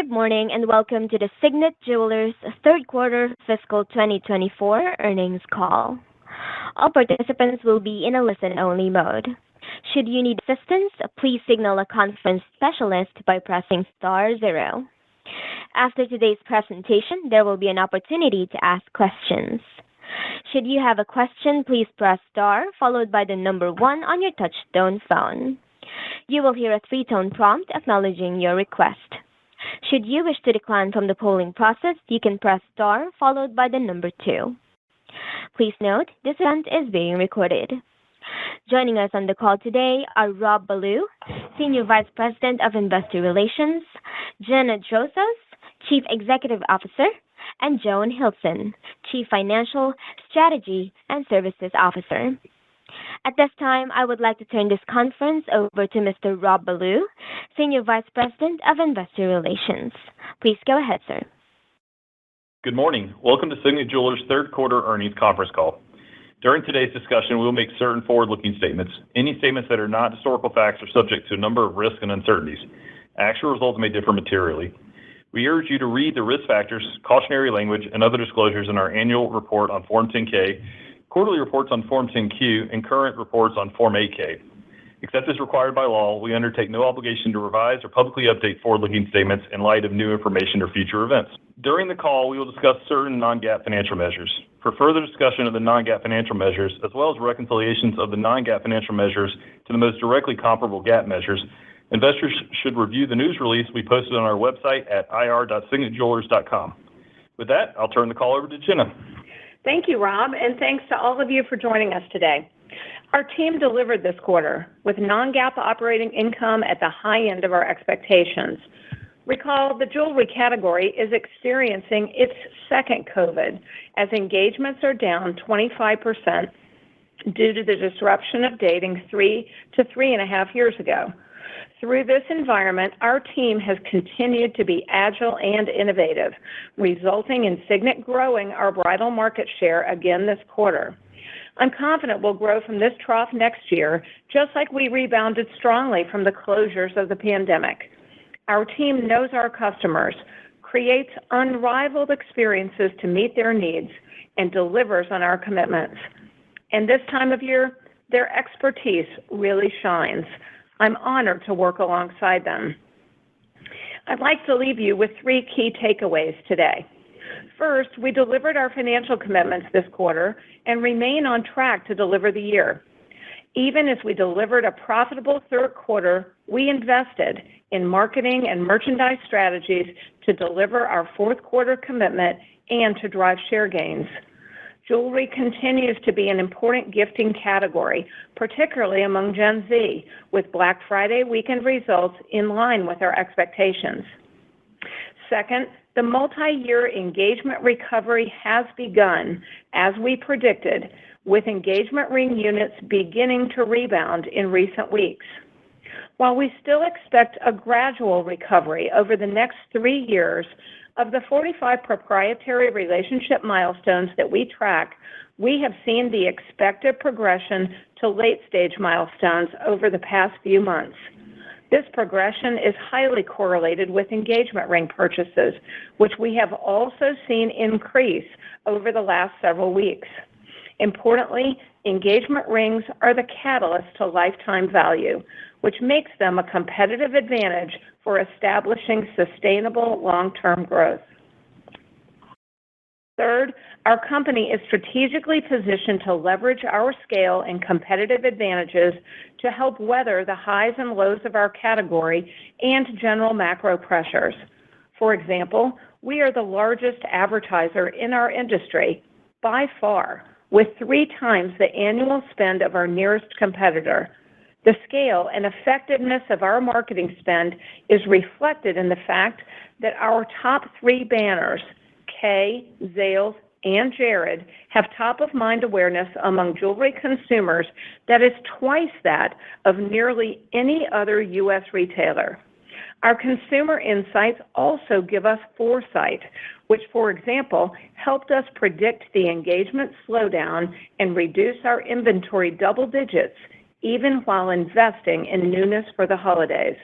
Good morning and welcome to the Signet Jewelers third quarter fiscal 2024 earnings call. All participants will be in a listen-only mode. Should you need assistance, please signal a conference specialist by pressing *0. After today's presentation, there will be an opportunity to ask questions. Should you have a question, please press star followed by the number 1 on your touch-tone phone. You will hear a 3-tone prompt acknowledging your request. Should you wish to decline from the polling process, you can press star followed by the number 2. Please note, this event is being recorded. Joining us on the call today are Rob Ballew, Senior Vice President of Investor Relations, Jenna Drosos, Chief Executive Officer, and Joan Hilson, Chief Financial, Strategy, and Services Officer. At this time, I would like to turn this conference over to Mr. Rob Ballew, Senior Vice President of Investor Relations. Please go ahead, sir. Good morning. Welcome to Signet Jewelers' third quarter earnings conference call. During today's discussion, we will make certain forward-looking statements. Any statements that are not historical facts are subject to a number of risks and uncertainties. Actual results may differ materially. We urge you to read the risk factors, cautionary language, and other disclosures in our annual report on Form 10-K, quarterly reports on Form 10-Q, and current reports on Form 8-K. Except as required by law, we undertake no obligation to revise or publicly update forward-looking statements in light of new information or future events. During the call, we will discuss certain non-GAAP financial measures. For further discussion of the non-GAAP financial measures, as well as reconciliations of the non-GAAP financial measures to the most directly comparable GAAP measures, investors should review the news release we posted on our website at ir.signetjewelers.com. With that, I'll turn the call over to Jenna. Thank you, Rob, and thanks to all of you for joining us today. Our team delivered this quarter with non-GAAP operating income at the high end of our expectations. Recall, the jewelry category is experiencing its second COVID, as engagements are down 25% due to the disruption of dating 3 to 3.5 years ago. Through this environment, our team has continued to be agile and innovative, resulting in Signet growing our bridal market share again this quarter. I'm confident we'll grow from this trough next year, just like we rebounded strongly from the closures of the pandemic. Our team knows our customers, creates unrivaled experiences to meet their needs, and delivers on our commitments. And this time of year, their expertise really shines. I'm honored to work alongside them. I'd like to leave you with 3 key takeaways today. First, we delivered our financial commitments this quarter and remain on track to deliver the year. Even as we delivered a profitable third quarter, we invested in marketing and merchandise strategies to deliver our fourth quarter commitment and to drive share gains. Jewelry continues to be an important gifting category, particularly among Gen Z, with Black Friday weekend results in line with our expectations. Second, the multi-year engagement recovery has begun, as we predicted, with engagement ring units beginning to rebound in recent weeks. While we still expect a gradual recovery over the next 3 years, of the 45 proprietary relationship milestones that we track, we have seen the expected progression to late-stage milestones over the past few months. This progression is highly correlated with engagement ring purchases, which we have also seen increase over the last several weeks. Importantly, engagement rings are the catalyst to lifetime value, which makes them a competitive advantage for establishing sustainable long-term growth. Third, our company is strategically positioned to leverage our scale and competitive advantages to help weather the highs and lows of our category and general macro pressures. For example, we are the largest advertiser in our industry by far, with 3 times the annual spend of our nearest competitor. The scale and effectiveness of our marketing spend is reflected in the fact that our top 3 banners, Kay, Zales, and Jared, have top-of-mind awareness among jewelry consumers that is twice that of nearly any other U.S. retailer. Our consumer insights also give us foresight, which, for example, helped us predict the engagement slowdown and reduce our inventory double digits, even while investing in newness for the holidays.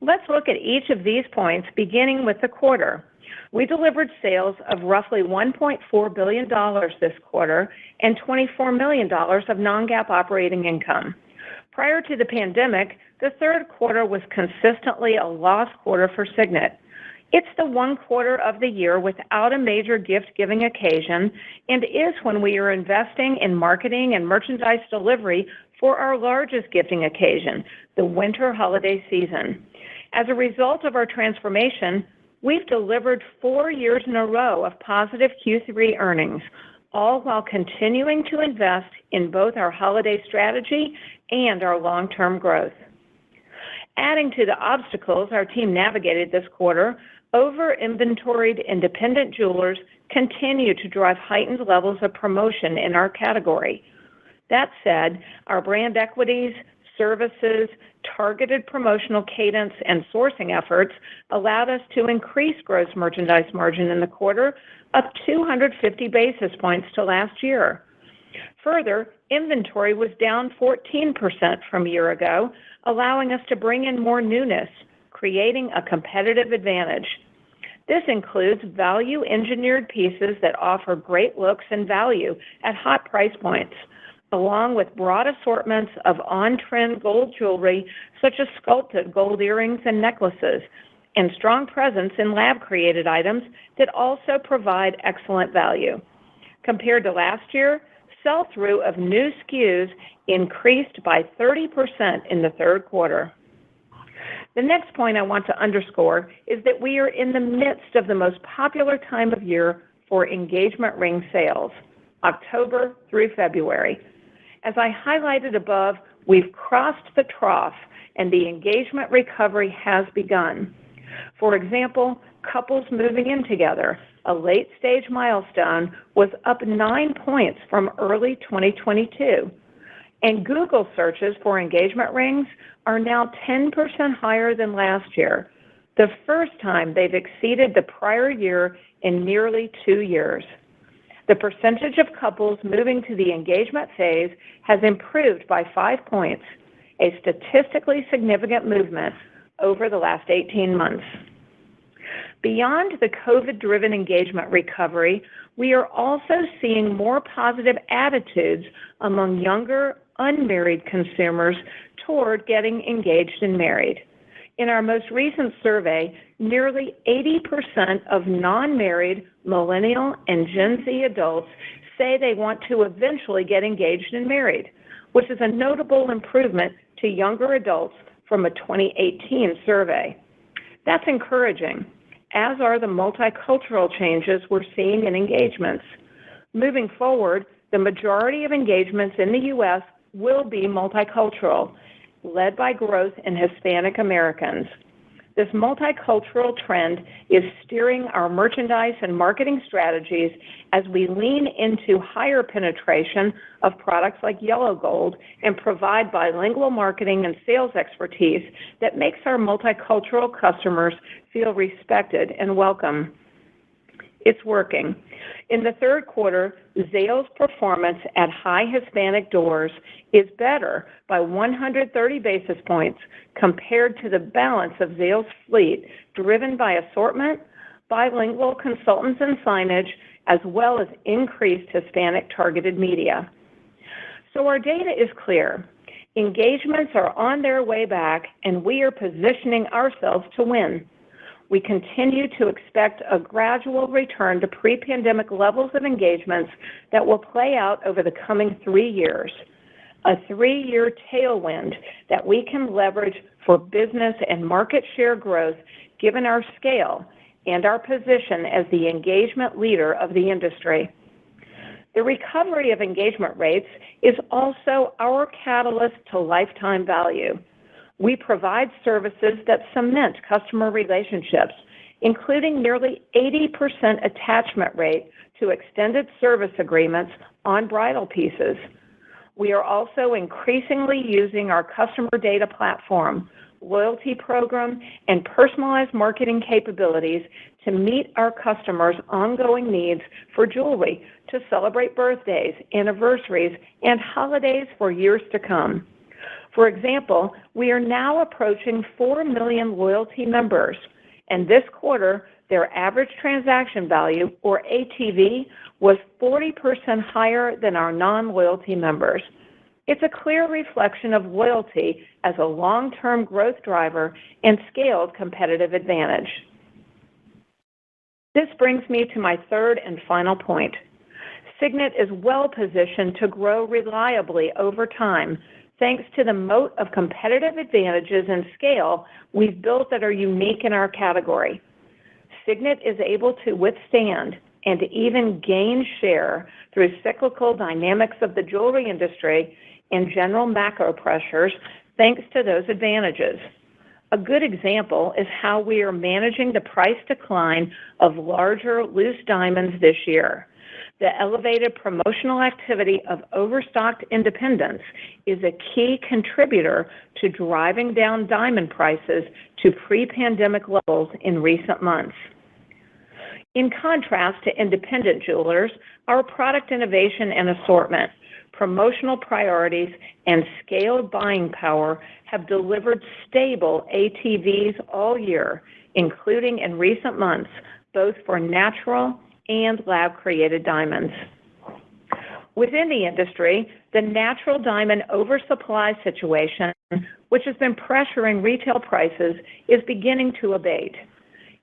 Let's look at each of these points, beginning with the quarter. We delivered sales of roughly $1.4 billion this quarter and $24 million of non-GAAP operating income. Prior to the pandemic, the third quarter was consistently a loss quarter for Signet. It's the one quarter of the year without a major gift-giving occasion and is when we are investing in marketing and merchandise delivery for our largest gifting occasion, the winter holiday season. As a result of our transformation, we've delivered 4 years in a row of positive Q3 earnings, all while continuing to invest in both our holiday strategy and our long-term growth. Adding to the obstacles our team navigated this quarter, over-inventoried independent jewelers continue to drive heightened levels of promotion in our category. That said, our brand equities, services, targeted promotional cadence, and sourcing efforts allowed us to increase gross merchandise margin in the quarter up 250 basis points to last year. Further, inventory was down 14% from a year ago, allowing us to bring in more newness, creating a competitive advantage. This includes value-engineered pieces that offer great looks and value at hot price points, along with broad assortments of on-trend gold jewelry such as sculpted gold earrings and necklaces, and strong presence in lab-created items that also provide excellent value. Compared to last year, sell-through of new SKUs increased by 30% in the third quarter. The next point I want to underscore is that we are in the midst of the most popular time of year for engagement ring sales, October through February. As I highlighted above, we've crossed the trough and the engagement recovery has begun. For example, couples moving in together, a late-stage milestone, was up 9 points from early 2022. And Google searches for engagement rings are now 10% higher than last year, the first time they've exceeded the prior year in nearly 2 years. The percentage of couples moving to the engagement phase has improved by 5 points, a statistically significant movement over the last 18 months. Beyond the COVID-driven engagement recovery, we are also seeing more positive attitudes among younger, unmarried consumers toward getting engaged and married. In our most recent survey, nearly 80% of non-married millennial and Gen Z adults say they want to eventually get engaged and married, which is a notable improvement to younger adults from a 2018 survey. That's encouraging, as are the multicultural changes we're seeing in engagements. Moving forward, the majority of engagements in the U.S. will be multicultural, led by growth in Hispanic Americans. This multicultural trend is steering our merchandise and marketing strategies as we lean into higher penetration of products like yellow gold and provide bilingual marketing and sales expertise that makes our multicultural customers feel respected and welcome. It's working. In the third quarter, Zales' performance at high Hispanic doors is better by 130 basis points compared to the balance of Zales' fleet, driven by assortment, bilingual consultants and signage, as well as increased Hispanic targeted media. So our data is clear. Engagements are on their way back, and we are positioning ourselves to win. We continue to expect a gradual return to pre-pandemic levels of engagements that will play out over the coming 3 years, a 3-year tailwind that we can leverage for business and market share growth given our scale and our position as the engagement leader of the industry. The recovery of engagement rates is also our catalyst to lifetime value. We provide services that cement customer relationships, including nearly 80% attachment rate to extended service agreements on bridal pieces. We are also increasingly using our customer data platform, loyalty program, and personalized marketing capabilities to meet our customers' ongoing needs for jewelry to celebrate birthdays, anniversaries, and holidays for years to come. For example, we are now approaching 4 million loyalty members, and this quarter, their average transaction value, or ATV, was 40% higher than our non-loyalty members. It's a clear reflection of loyalty as a long-term growth driver and scaled competitive advantage. This brings me to my third and final point. Signet is well positioned to grow reliably over time thanks to the moat of competitive advantages and scale we've built that are unique in our category. Signet is able to withstand and even gain share through cyclical dynamics of the jewelry industry and general macro pressures thanks to those advantages. A good example is how we are managing the price decline of larger loose diamonds this year. The elevated promotional activity of overstocked independents is a key contributor to driving down diamond prices to pre-pandemic levels in recent months. In contrast to independent jewelers, our product innovation and assortment, promotional priorities, and scaled buying power have delivered stable ATVs all year, including in recent months, both for natural and lab-created diamonds. Within the industry, the natural diamond oversupply situation, which has been pressuring retail prices, is beginning to abate.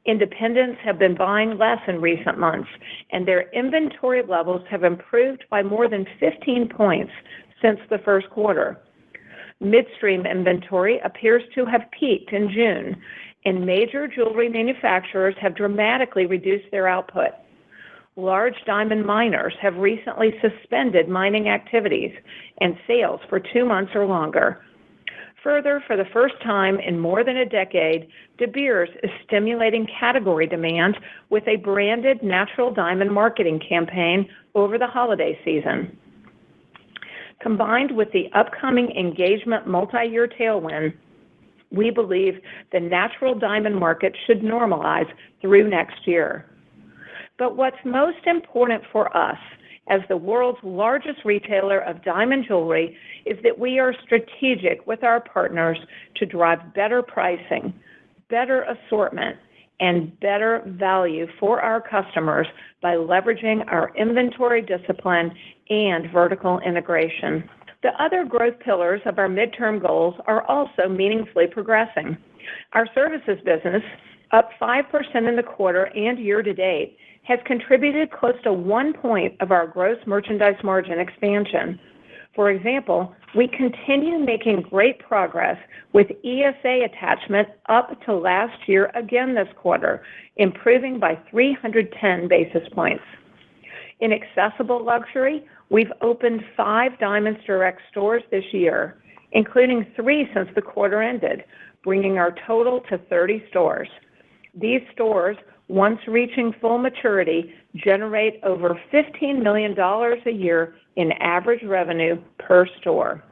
Independents have been buying less in recent months, and their inventory levels have improved by more than 15 points since the first quarter. Midstream inventory appears to have peaked in June, and major jewelry manufacturers have dramatically reduced their output. Large diamond miners have recently suspended mining activities and sales for 2 months or longer. Further, for the first time in more than a decade, De Beers is stimulating category demand with a branded natural diamond marketing campaign over the holiday season. Combined with the upcoming engagement multi-year tailwind, we believe the natural diamond market should normalize through next year. But what's most important for us as the world's largest retailer of diamond jewelry is that we are strategic with our partners to drive better pricing, better assortment, and better value for our customers by leveraging our inventory discipline and vertical integration. The other growth pillars of our midterm goals are also meaningfully progressing. Our services business, up 5% in the quarter and year to date, has contributed close to 1 point of our gross merchandise margin expansion. For example, we continue making great progress with ESA attachment up to last year again this quarter, improving by 310 basis points. In accessible luxury, we've opened 5 Diamonds Direct stores this year, including 3 since the quarter ended, bringing our total to 30 stores. These stores, once reaching full maturity, generate over $15 million a year in average revenue per store.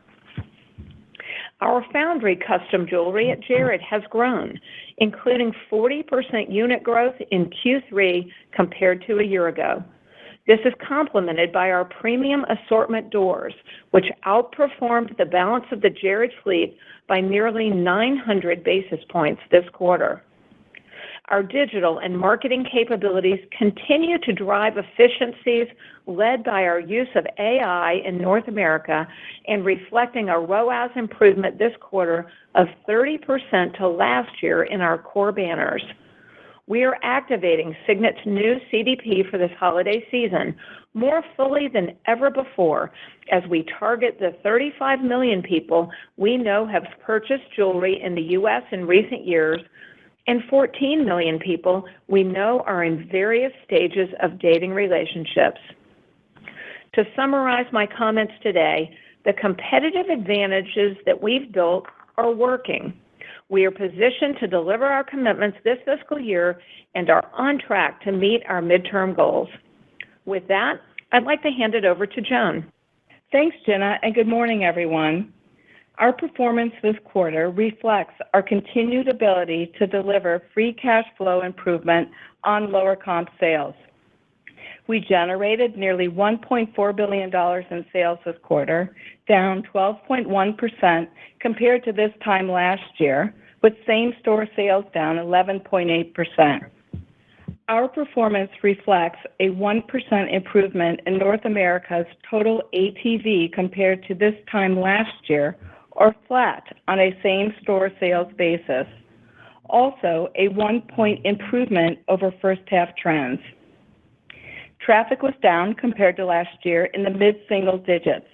Our foundry custom jewelry at Jared has grown, including 40% unit growth in Q3 compared to a year ago. This is complemented by our premium assortment doors, which outperformed the balance of the Jared fleet by nearly 900 basis points this quarter. Our digital and marketing capabilities continue to drive efficiencies led by our use of AI in North America and reflecting a ROAS improvement this quarter of 30% to last year in our core banners. We are activating Signet's new CDP for this holiday season more fully than ever before as we target the 35 million people we know have purchased jewelry in the U.S. in recent years and 14 million people we know are in various stages of dating relationships. To summarize my comments today, the competitive advantages that we've built are working. We are positioned to deliver our commitments this fiscal year and are on track to meet our midterm goals. With that, I'd like to hand it over to Joan. Thanks, Jenna, and good morning, everyone. Our performance this quarter reflects our continued ability to deliver free cash flow improvement on lower comp sales. We generated nearly $1.4 billion in sales this quarter, down 12.1% compared to this time last year, with same-store sales down 11.8%. Our performance reflects a 1% improvement in North America's total ATV compared to this time last year, or flat on a same-store sales basis. Also, a 1-point improvement over first-half trends. Traffic was down compared to last year in the mid-single digits.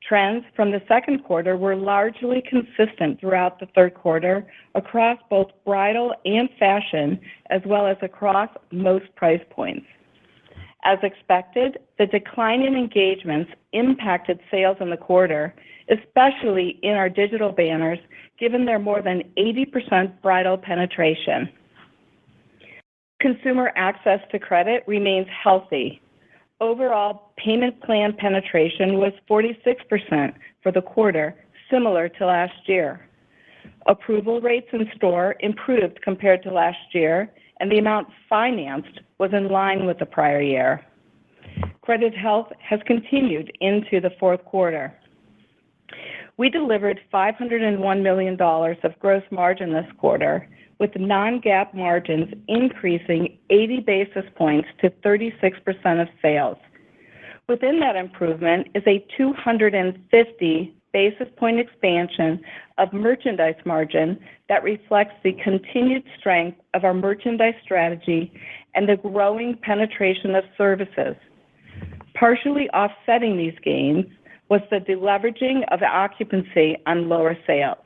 Trends from the second quarter were largely consistent throughout the third quarter across both bridal and fashion, as well as across most price points. As expected, the decline in engagements impacted sales in the quarter, especially in our digital banners, given their more than 80% bridal penetration. Consumer access to credit remains healthy. Overall, payment plan penetration was 46% for the quarter, similar to last year. Approval rates in store improved compared to last year, and the amount financed was in line with the prior year. Credit health has continued into the fourth quarter. We delivered $501 million of gross margin this quarter, with non-GAAP margins increasing 80 basis points to 36% of sales. Within that improvement is a 250 basis point expansion of merchandise margin that reflects the continued strength of our merchandise strategy and the growing penetration of services. Partially offsetting these gains was the deleveraging of occupancy on lower sales.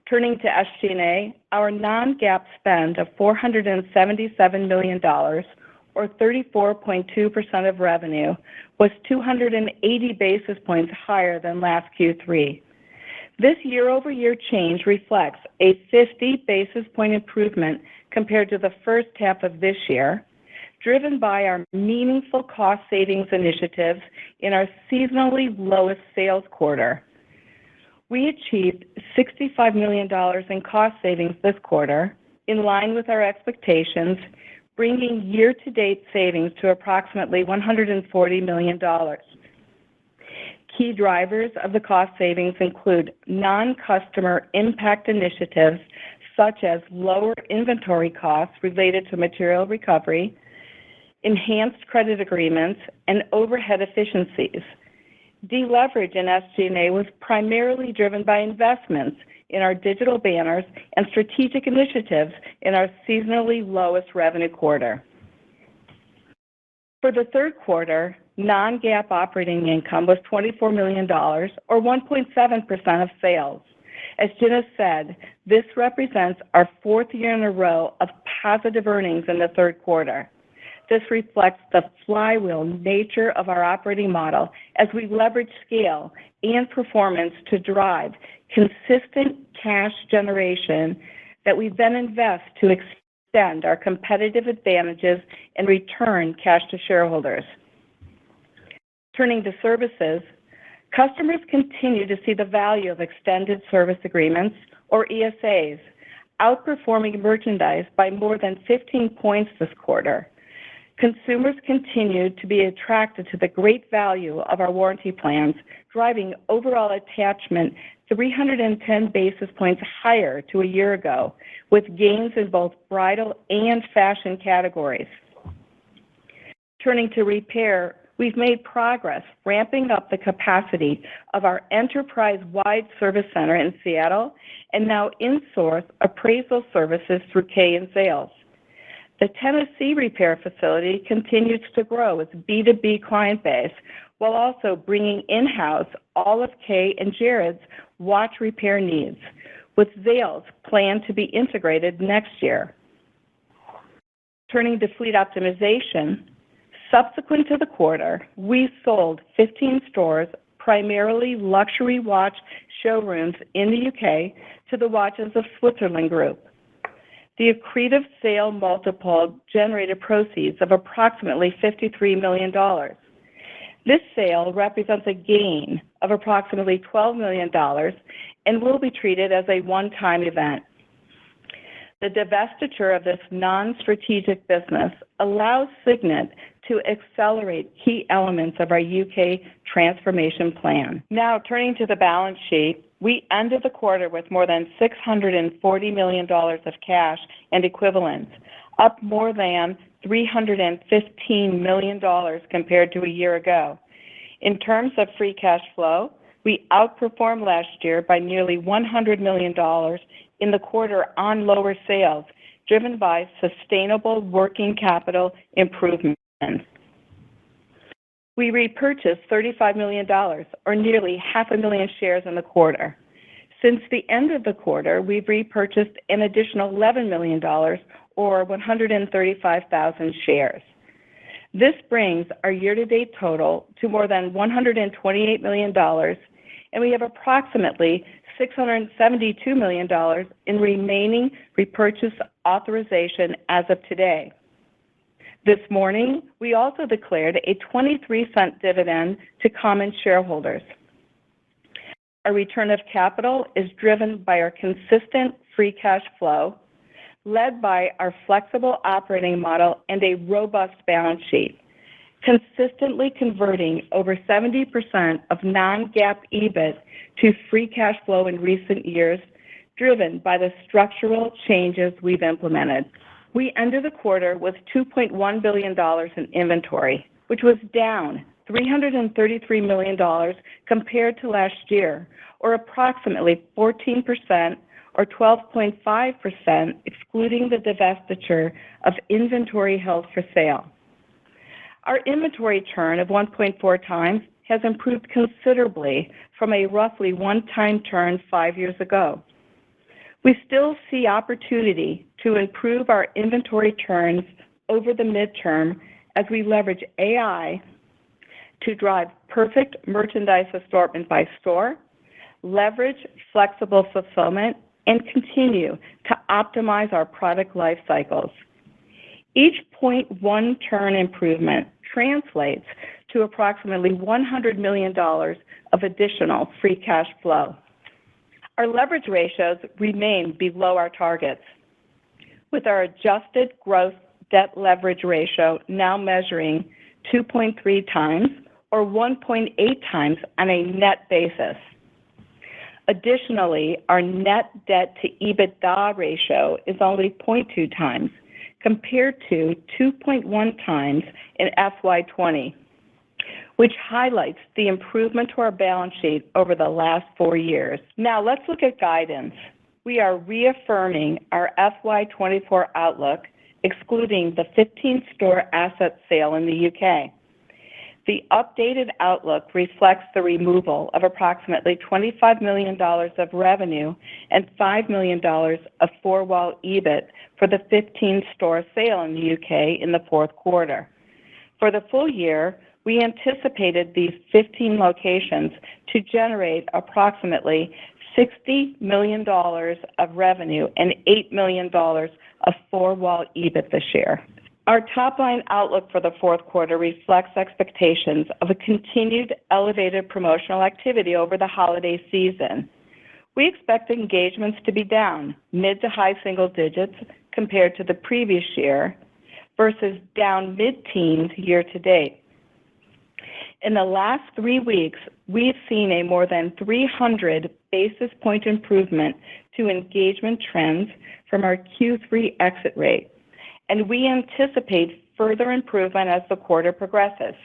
Turning to SG&A, our non-GAAP spend of $477 million, or 34.2% of revenue, was 280 basis points higher than last Q3. This year-over-year change reflects a 50 basis point improvement compared to the first half of this year, driven by our meaningful cost savings initiatives in our seasonally lowest sales quarter. We achieved $65 million in cost savings this quarter, in line with our expectations, bringing year-to-date savings to approximately $140 million. Key drivers of the cost savings include non-customer impact initiatives, such as lower inventory costs related to material recovery, enhanced credit agreements, and overhead efficiencies. Deleverage in SG&A was primarily driven by investments in our digital banners and strategic initiatives in our seasonally lowest revenue quarter. For the third quarter, non-GAAP operating income was $24 million, or 1.7% of sales. As Gina said, this represents our fourth year in a row of positive earnings in the third quarter. This reflects the flywheel nature of our operating model as we leverage scale and performance to drive consistent cash generation that we then invest to extend our competitive advantages and return cash to shareholders. Turning to services, customers continue to see the value of extended service agreements, or ESAs, outperforming merchandise by more than 15 points this quarter. Consumers continue to be attracted to the great value of our warranty plans, driving overall attachment 310 basis points higher to a year ago, with gains in both bridal and fashion categories. Turning to repair, we've made progress ramping up the capacity of our enterprise-wide service center in Seattle and now in-source appraisal services through Kay and Zales. The Tennessee repair facility continues to grow its B2B client base while also bringing in-house all of Kay and Jared's watch repair needs, with Zales planned to be integrated next year. Turning to fleet optimization, subsequent to the quarter, we sold 15 stores, primarily luxury watch showrooms in the UK, to the Watches of Switzerland Group. The accretive sale multiple generated proceeds of approximately $53 million. This sale represents a gain of approximately $12 million and will be treated as a one-time event. The divestiture of this non-strategic business allows Signet to accelerate key elements of our UK transformation plan. Now, turning to the balance sheet, we ended the quarter with more than $640 million of cash and equivalents, up more than $315 million compared to a year ago. In terms of free cash flow, we outperformed last year by nearly $100 million in the quarter on lower sales, driven by sustainable working capital improvements. We repurchased $35 million, or nearly 500,000 shares in the quarter. Since the end of the quarter, we've repurchased an additional $11 million, or 135,000 shares. This brings our year-to-date total to more than $128 million, and we have approximately $672 million in remaining repurchase authorization as of today. This morning, we also declared a 23-cent dividend to common shareholders. Our return of capital is driven by our consistent free cash flow, led by our flexible operating model and a robust balance sheet, consistently converting over 70% of non-GAAP EBIT to free cash flow in recent years, driven by the structural changes we've implemented. We ended the quarter with $2.1 billion in inventory, which was down $333 million compared to last year, or approximately 14%, or 12.5%, excluding the divestiture of inventory held for sale. Our inventory turn of 1.4 times has improved considerably from a roughly one-time turn 5 years ago. We still see opportunity to improve our inventory turns over the midterm as we leverage AI to drive perfect merchandise assortment by store, leverage flexible fulfillment, and continue to optimize our product life cycles. Each 0.1 turn improvement translates to approximately $100 million of additional free cash flow. Our leverage ratios remain below our targets, with our adjusted gross debt leverage ratio now measuring 2.3 times or 1.8 times on a net basis. Additionally, our net debt to EBITDA ratio is only 0.2 times, compared to 2.1 times in FY20, which highlights the improvement to our balance sheet over the last 4 years. Now, let's look at guidance. We are reaffirming our FY24 outlook, excluding the 15-store asset sale in the UK. The updated outlook reflects the removal of approximately $25 million of revenue and $5 million of four-wall EBIT for the 15-store sale in the UK in the fourth quarter. For the full year, we anticipated these 15 locations to generate approximately $60 million of revenue and $8 million of four-wall EBIT this year. Our top-line outlook for the fourth quarter reflects expectations of a continued elevated promotional activity over the holiday season. We expect engagements to be down mid to high single digits compared to the previous year versus down mid-teens year to date. In the last 3 weeks, we've seen a more than 300 basis point improvement to engagement trends from our Q3 exit rate, and we anticipate further improvement as the quarter progresses.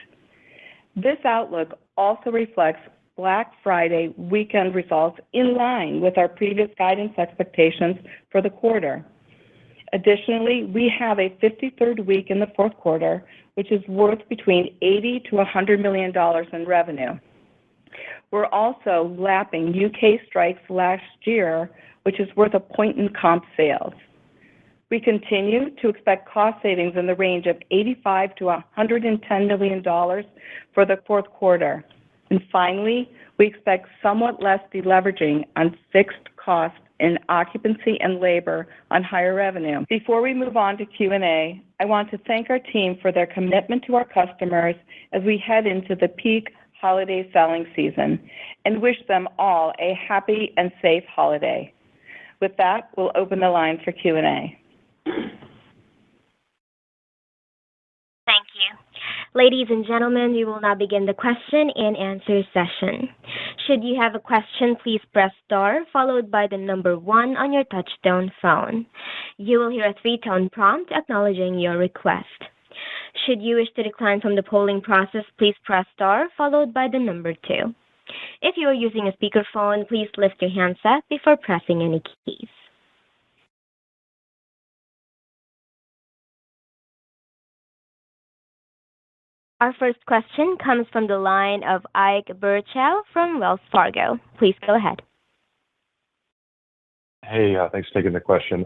This outlook also reflects Black Friday weekend results in line with our previous guidance expectations for the quarter. Additionally, we have a 53rd week in the fourth quarter, which is worth between $80 to $100 million in revenue. We're also lapping UK strikes last year, which is worth a point in comp sales. We continue to expect cost savings in the range of $85 to $110 million for the fourth quarter. And finally, we expect somewhat less deleveraging on fixed costs in occupancy and labor on higher revenue. Before we move on to Q&A, I want to thank our team for their commitment to our customers as we head into the peak holiday selling season and wish them all a happy and safe holiday. With that, we'll open the line for Q&A. Thank you. Ladies and gentlemen, we will now begin the question and answer session. Should you have a question, please press star followed by the number 1 on your touchtone phone. You will hear a 3-tone prompt acknowledging your request. Should you wish to decline from the polling process, please press star followed by the number 2. If you are using a speakerphone, please lift your handset before pressing any keys. Our first question comes from the line of Ike Boruchow from Wells Fargo. Please go ahead. Hey, thanks for taking the question.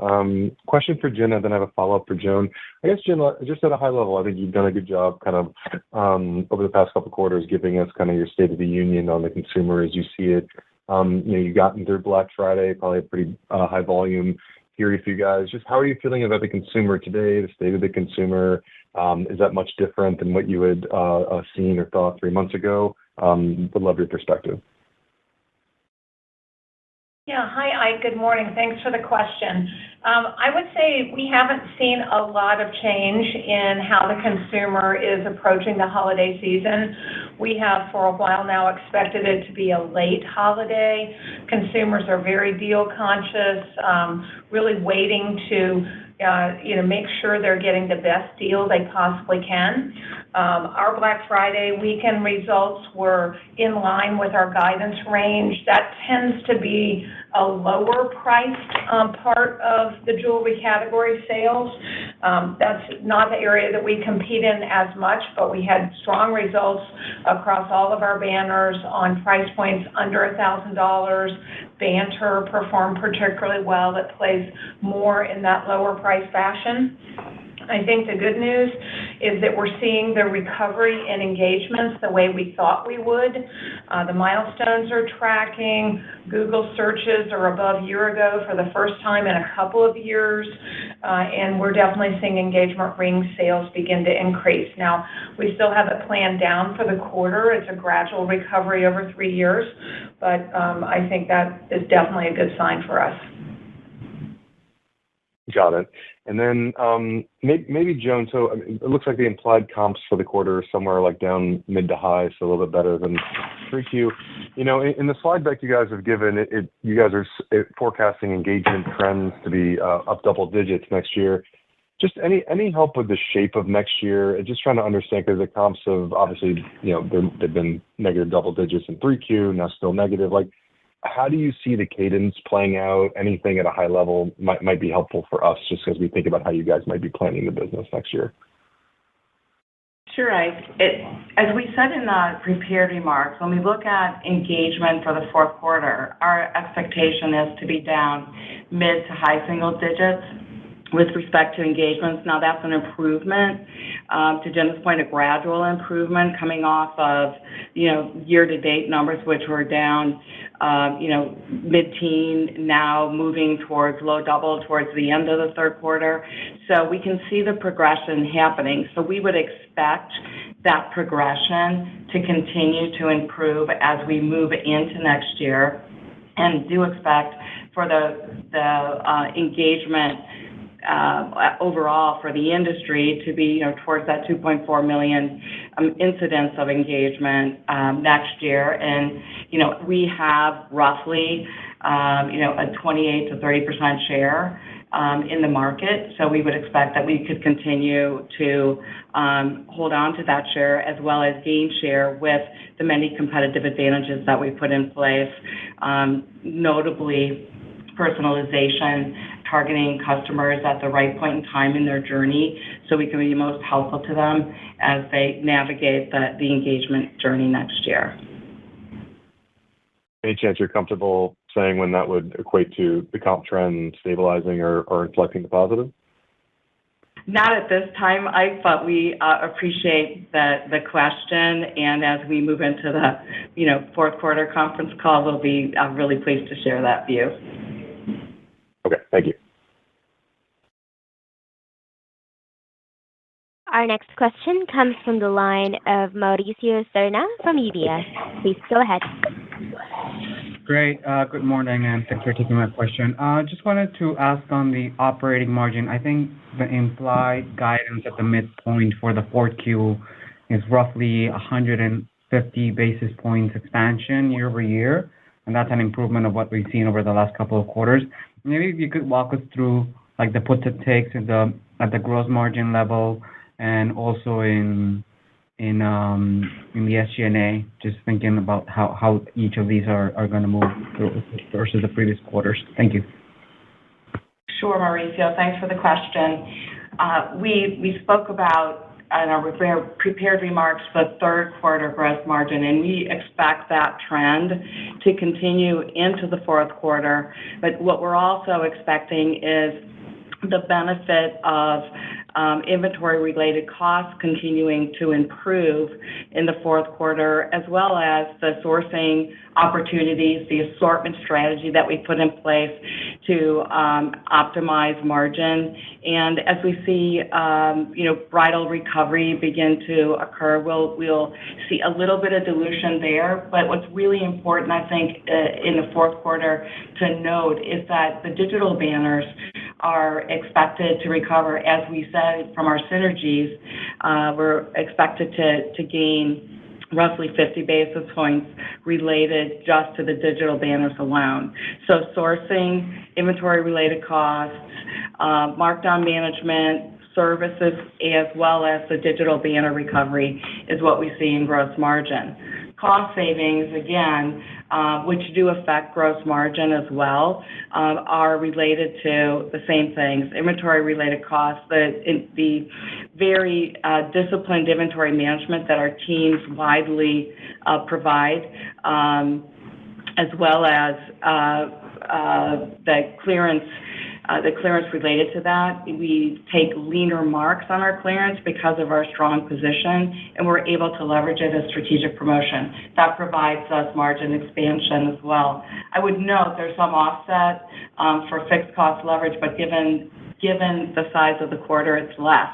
Question for Jenna, then I have a follow-up for Joan. I guess, Jenna, just at a high level, I think you've done a good job kind of over the past couple of quarters giving us kind of your state of the union on the consumer as you see it. You gotten through Black Friday, probably a pretty high volume period for you guys. Just how are you feeling about the consumer today, the state of the consumer? Is that much different than what you had seen or thought 3 months ago? Would love your perspective. Yeah. Hi, Ike. Good morning. Thanks for the question. I would say we haven't seen a lot of change in how the consumer is approaching the holiday season. We have for a while now expected it to be a late holiday. Consumers are very deal conscious, really waiting to make sure they're getting the best deal they possibly can. Our Black Friday weekend results were in line with our guidance range. That tends to be a lower priced part of the jewelry category sales. That's not the area that we compete in as much, but we had strong results across all of our banners on price points under $1,000. Banter performed particularly well. It plays more in that lower price fashion. I think the good news is that we're seeing the recovery in engagements the way we thought we would. The milestones are tracking. Google searches are above year ago for the first time in a couple of years. And we're definitely seeing engagement ring sales begin to increase. Now, we still have it planned down for the quarter. It's a gradual recovery over 3 years, but I think that is definitely a good sign for us. Got it. And then maybe Joan, so it looks like the implied comps for the quarter are somewhere like down mid to high, so a little bit better than 3Q. In the slide deck you guys have given, you guys are forecasting engagement trends to be up double digits next year. Just any help with the shape of next year? Just trying to understand, because the comps have obviously, they've been negative double digits in 3Q, now still negative. Like, how do you see the cadence playing out? Anything at a high level might be helpful for us, just as we think about how you guys might be planning the business next year. Sure, Ike. As we said in the prepared remarks, when we look at engagement for the fourth quarter, our expectation is to be down mid to high single digits with respect to engagements. Now, that's an improvement. To Jenna's point, a gradual improvement coming off of, year-to-date numbers, which were down, mid-teen, now moving towards low double towards the end of the third quarter. So we can see the progression happening. So we would expect that progression to continue to improve as we move into next year, and do expect for the engagement overall for the industry to be, towards that 2.4 million incidents of engagement next year. And, we have roughly, a 28 to 30% share in the market. So we would expect that we could continue to hold on to that share, as well as gain share with the many competitive advantages that we put in place, notably personalization, targeting customers at the right point in time in their journey, so we can be most helpful to them as they navigate the engagement journey next year. Any chance you're comfortable saying when that would equate to the comp trend stabilizing or inflecting the positive? Not at this time, Ike, but we appreciate the question, and as we move into the fourth quarter conference call, we'll be really pleased to share that view. Okay, thank you. Our next question comes from the line of Mauricio Serna from UBS. Please go ahead. Great. Good morning, and thanks for taking my question. Just wanted to ask on the operating margin. I think the implied guidance at the midpoint for the 4Q is roughly 150 basis points expansion year-over-year, and that's an improvement of what we've seen over the last couple of quarters. Maybe if you could walk us through, like, the puts and takes at the gross margin level and also in the SG&A, just thinking about how each of these are going to move through versus the previous quarters. Thank you. Sure, Mauricio. Thanks for the question. We spoke about in our prepared remarks the third quarter gross margin, and we expect that trend to continue into the fourth quarter. But what we're also expecting is the benefit of inventory-related costs continuing to improve in the fourth quarter, as well as the sourcing opportunities, the assortment strategy that we put in place to optimize margin. And as we see, bridal recovery begin to occur, we'll see a little bit of dilution there. But what's really important, I think, in the fourth quarter to note is that the digital banners are expected to recover. As we said, from our synergies, we're expected to gain roughly 50 basis points related just to the digital banners alone. So sourcing, inventory-related costs, markdown management, services, as well as the digital banner recovery is what we see in gross margin. Cost savings, again, which do affect gross margin as well, are related to the same things. Inventory-related costs, the very disciplined inventory management that our teams widely provide, as well as the clearance related to that. We take leaner marks on our clearance because of our strong position, and we're able to leverage it as strategic promotion. That provides us margin expansion as well. I would note there's some offset for fixed cost leverage, but given the size of the quarter, it's less.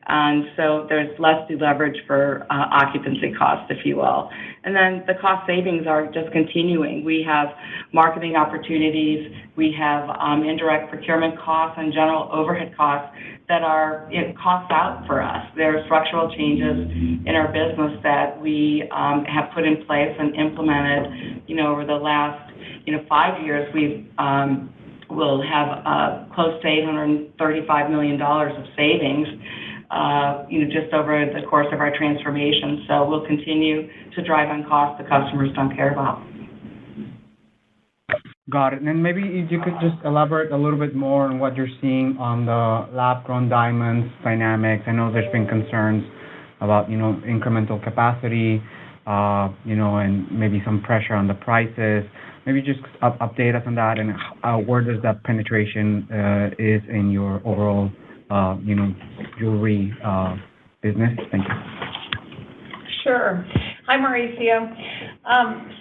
And so there's less deleverage for occupancy costs, if you will. And then the cost savings are just continuing. We have marketing opportunities. We have indirect procurement costs and general overhead costs that are cost out for us. There are structural changes in our business that we have put in place and implemented, over the last, 5 years. We'll have close to $835 million of savings, just over the course of our transformation. So we'll continue to drive on costs the customers don't care about. Got it. And then maybe if you could just elaborate a little bit more on what you're seeing on the lab-grown diamonds dynamics. I know there's been concerns about, incremental capacity, and maybe some pressure on the prices. Maybe just update us on that, and where does that penetration is in your overall, jewelry business? Thank you. Sure. Hi, Mauricio.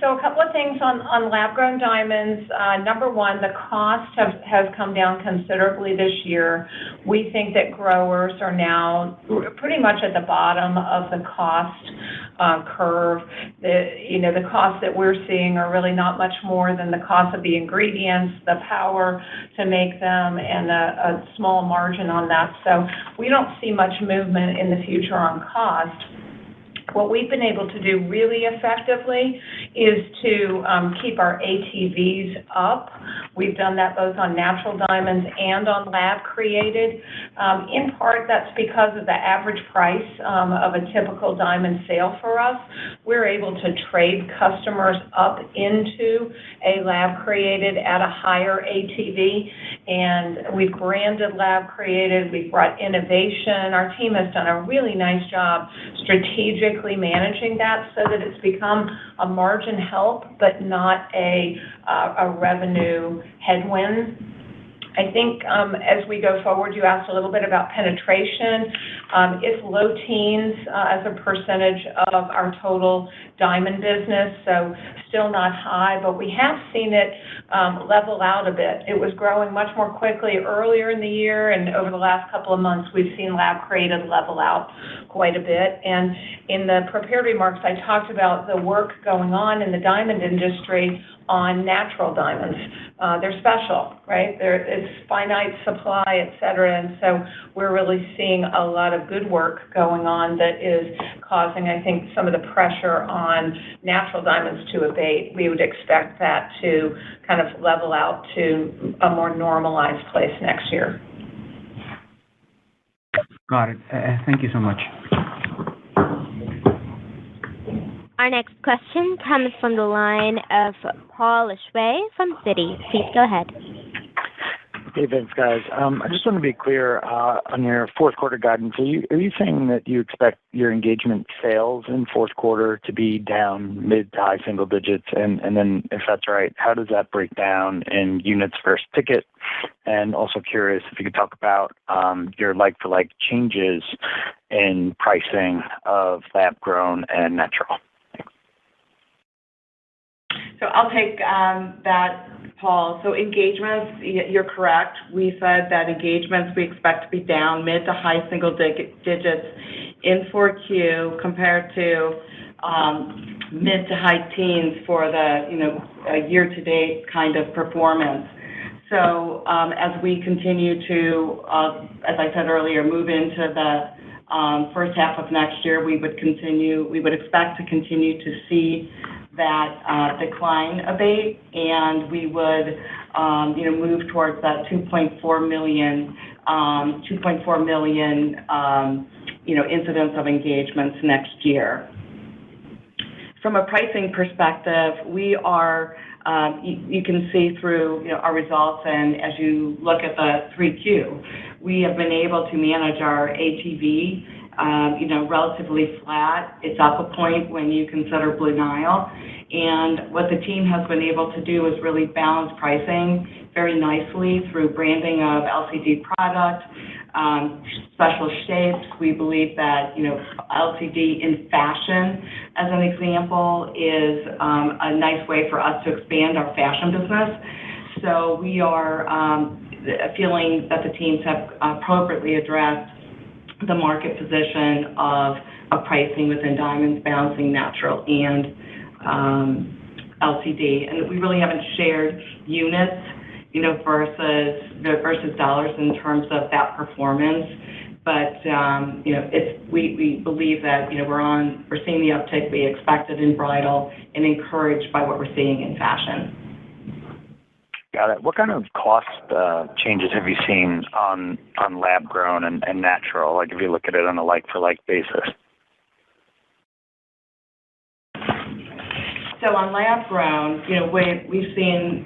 So a couple of things on lab-grown diamonds. Number one, the cost has come down considerably this year. We think that growers are now pretty much at the bottom of the cost curve. The costs that we're seeing are really not much more than the cost of the ingredients, the power to make them, and a small margin on that. So we don't see much movement in the future on cost. What we've been able to do really effectively is to keep our ATVs up. We've done that both on natural diamonds and on lab-created. In part, that's because of the average price of a typical diamond sale for us. We're able to trade customers up into a lab-created at a higher ATV, and we've branded lab-created. We've brought innovation. Our team has done a really nice job strategically managing that so that it's become a margin help, but not a revenue headwind. I think as we go forward, you asked a little bit about penetration. It's low teens as a percentage of our total diamond business, so still not high, but we have seen it level out a bit. It was growing much more quickly earlier in the year, and over the last couple of months, we've seen lab created level out quite a bit. And in the prepared remarks, I talked about the work going on in the diamond industry on natural diamonds. They're special, right? It's finite supply, et cetera, and so we're really seeing a lot of good work going on that is causing, I think, some of the pressure on natural diamonds to abate. We would expect that to kind of level out to a more normalized place next year. Got it. Thank you so much. Our next question comes from the line of Paul Lejuez from Citi. Please go ahead. Hey, thanks, guys. I just want to be clear on your fourth quarter guidance. Are you saying that you expect your engagement sales in fourth quarter to be down mid to high single digits? And then, if that's right, how does that break down in units versus ticket? And also curious if you could talk about your like-for-like changes in pricing of lab-grown and natural. So I'll take that, Paul. So engagements, you're correct. We said that engagements we expect to be down mid to high single digits in 4Q compared to mid to high teens for the year-to-date kind of performance. So as we continue to, as I said earlier, move into the first half of next year, we would expect to continue to see that decline abate, and we would, move towards that 2.4 million, incidents of engagements next year. From a pricing perspective, we are, you can see through our results, and as you look at the 3Q, we have been able to manage our ATV relatively flat. It's up a point when you consider Blue Nile. And what the team has been able to do is really balance pricing very nicely through branding of LCD product, special shapes. We believe that, LCD in fashion, as an example, is a nice way for us to expand our fashion business. So we are feeling that the teams have appropriately addressed the market position of pricing within diamonds, balancing natural and LCD. And we really haven't shared units, versus dollars in terms of that performance. But we believe that we're seeing the uptick we expected in bridal and encouraged by what we're seeing in fashion. Got it. What kind of cost changes have you seen on lab grown and natural? Like if you look at it on a like-for-like basis. So on lab grown, we've seen,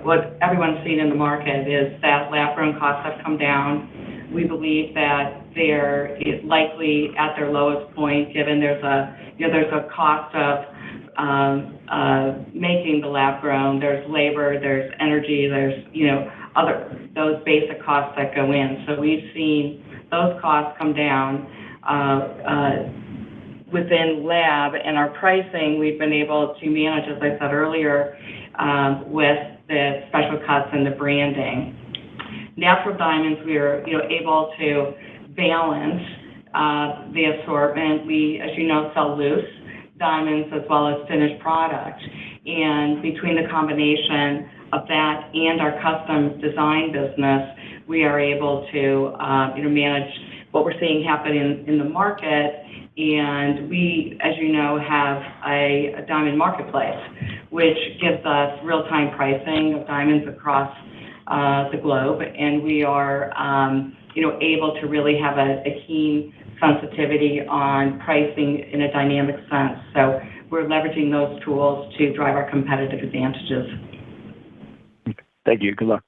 what everyone's seen in the market is that lab grown costs have come down. We believe that they're likely at their lowest point, given there's a cost of making the lab grown. There's labor, there's energy, there's those basic costs that go in. So we've seen those costs come down within lab, and our pricing we've been able to manage, as I said earlier, with the special cuts and the branding. Natural diamonds, we are able to balance the assortment. We, as you know, sell loose diamonds as well as finished product, and between the combination of that and our custom design business, we are able to manage what we're seeing happen in the market. And we, as you know, have a diamond marketplace, which gives us real-time pricing of diamonds across the globe, and we are able to really have a keen sensitivity on pricing in a dynamic sense. So we're leveraging those tools to drive our competitive advantages. Thank you. Good luck.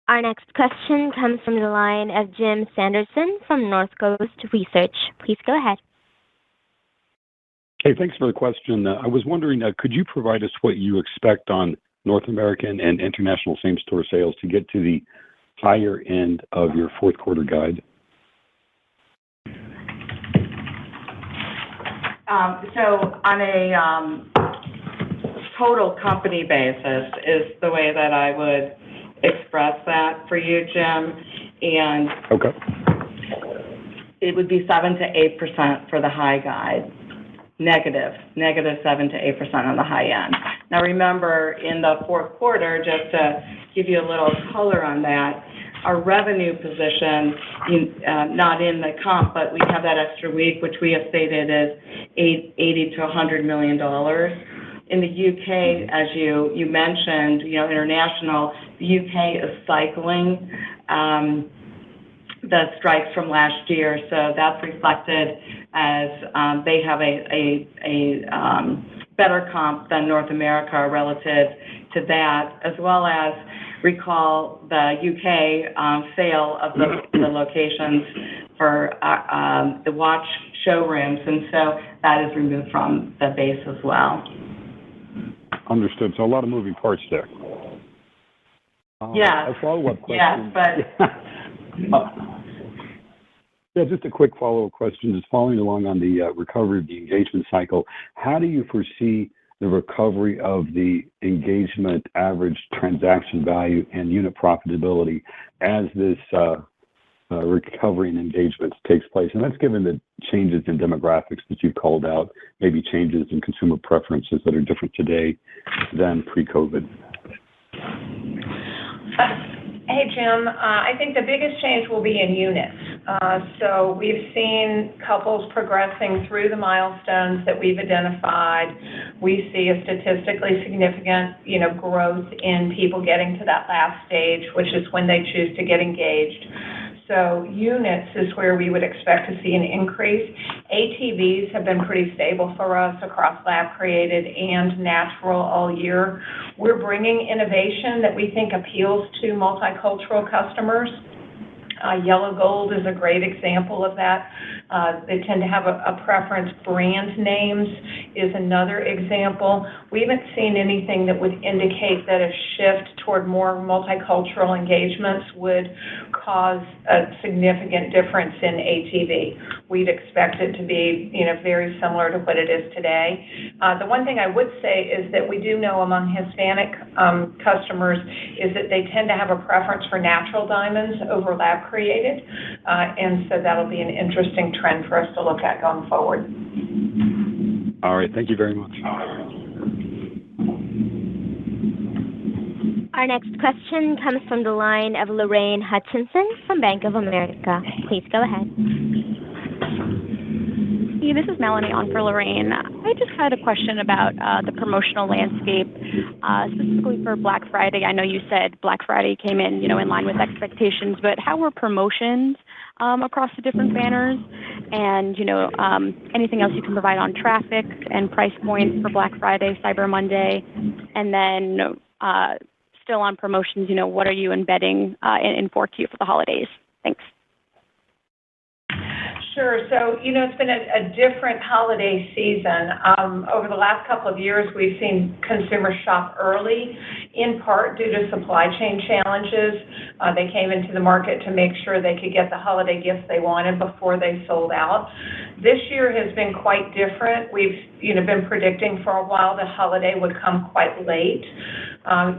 Our next question comes from the line of Jim Sanderson from Northcoast Research. Please go ahead. Hey, thanks for the question. I was wondering, could you provide us what you expect on North American and international same-store sales to get to the higher end of your fourth quarter guide? So on a total company basis is the way that I would express that for you, Jim. And Okay. it would be 7 to 8% for the high guide. Negative 7 to 8% on the high end. Now remember, in the fourth quarter, just to give you a little color on that, our revenue position, not in the comp, but we have that extra week, which we have stated is $80 to $100 million. In the UK, as you mentioned, international, the UK is cycling the strikes from last year, so that's reflected as they have a better comp than North America relative to that, as well as recall the UK sale of the locations for the watch showrooms, and so that is removed from the base as well. Understood. So a lot of moving parts there. Yeah. A follow-up question. Yes, but... Yeah, just a quick follow-up question, just following along on the recovery of the engagement cycle. How do you foresee the recovery of the engagement average transaction value and unit profitability as this recovery in engagements takes place? And that's given the changes in demographics that you've called out, maybe changes in consumer preferences that are different today than pre-COVID. Hey, Jim. I think the biggest change will be in units. So we've seen couples progressing through the milestones that we've identified. We see a statistically significant, growth in people getting to that last stage, which is when they choose to get engaged. So units is where we would expect to see an increase. ATVs have been pretty stable for us across lab-created and natural all year. We're bringing innovation that we think appeals to multicultural customers. Yellow gold is a great example of that. They tend to have a preference. Brand names is another example. We haven't seen anything that would indicate that a shift toward more multicultural engagements would cause a significant difference in ATV. We'd expect it to be, very similar to what it is today. The one thing I would say is that we do know among Hispanic customers is that they tend to have a preference for natural diamonds over lab created, and so that'll be an interesting trend for us to look at going forward. All right, thank you very much. Our next question comes from the line of Lorraine Hutchinson from Bank of America. Please go ahead. Hey, this is Melanie on for Lorraine. I just had a question about the promotional landscape, specifically for Black Friday. I know you said Black Friday came in, in line with expectations, but how were promotions across the different banners? And, anything else you can provide on traffic and price points for Black Friday, Cyber Monday? And then still on promotions, what are you embedding in 4Q for the holidays? Thanks. Sure. So, it's been a different holiday season. Over the last couple of years, we've seen consumers shop early, in part due to supply chain challenges. They came into the market to make sure they could get the holiday gifts they wanted before they sold out. This year has been quite different. We've, been predicting for a while the holiday would come quite late.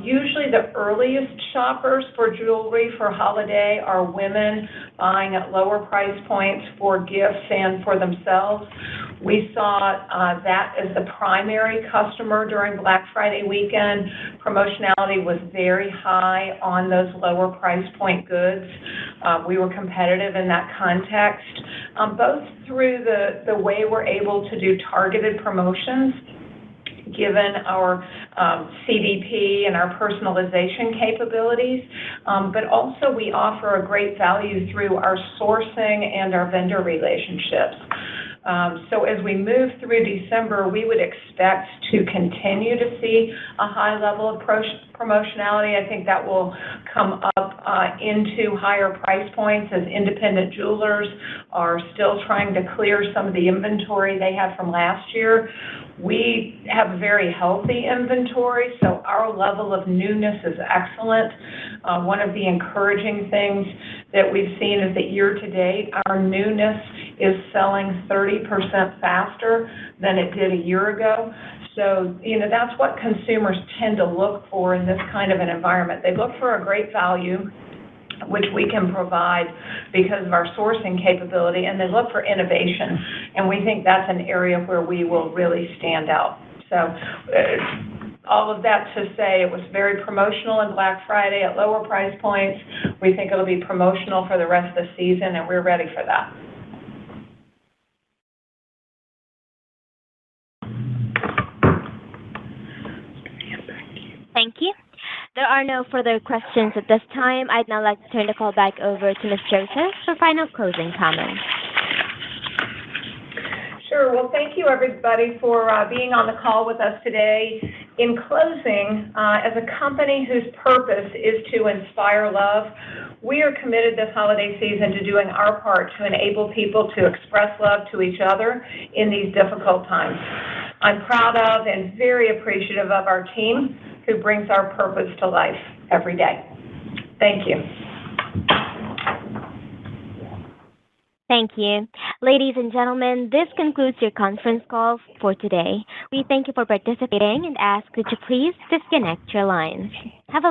Usually the earliest shoppers for jewelry for holiday are women buying at lower price points for gifts and for themselves. We saw that as the primary customer during Black Friday weekend. Promotionality was very high on those lower price point goods. We were competitive in that context, both through the way we're able to do targeted promotions, given our CDP and our personalization capabilities, but also we offer a great value through our sourcing and our vendor relationships. So as we move through December, we would expect to continue to see a high level of promotionality. I think that will come up into higher price points as independent jewelers are still trying to clear some of the inventory they had from last year. We have a very healthy inventory, so our level of newness is excellent. One of the encouraging things that we've seen is that year to date, our newness is selling 30% faster than it did a year ago. So, that's what consumers tend to look for in this kind of an environment. They look for a great value, which we can provide because of our sourcing capability, and they look for innovation. And we think that's an area where we will really stand out. So all of that to say it was very promotional in Black Friday at lower price points. We think it'll be promotional for the rest of the season, and we're ready for that. Thank you. There are no further questions at this time. I'd now like to turn the call back over to Ms. Joseph for final closing comments. Sure. Well, thank you, everybody, for being on the call with us today. In closing, as a company whose purpose is to inspire love, we are committed this holiday season to doing our part to enable people to express love to each other in these difficult times. I'm proud of and very appreciative of our team who brings our purpose to life every day. Thank you. Thank you. Ladies and gentlemen, this concludes your conference call for today. We thank you for participating and ask that you please disconnect your lines. Have a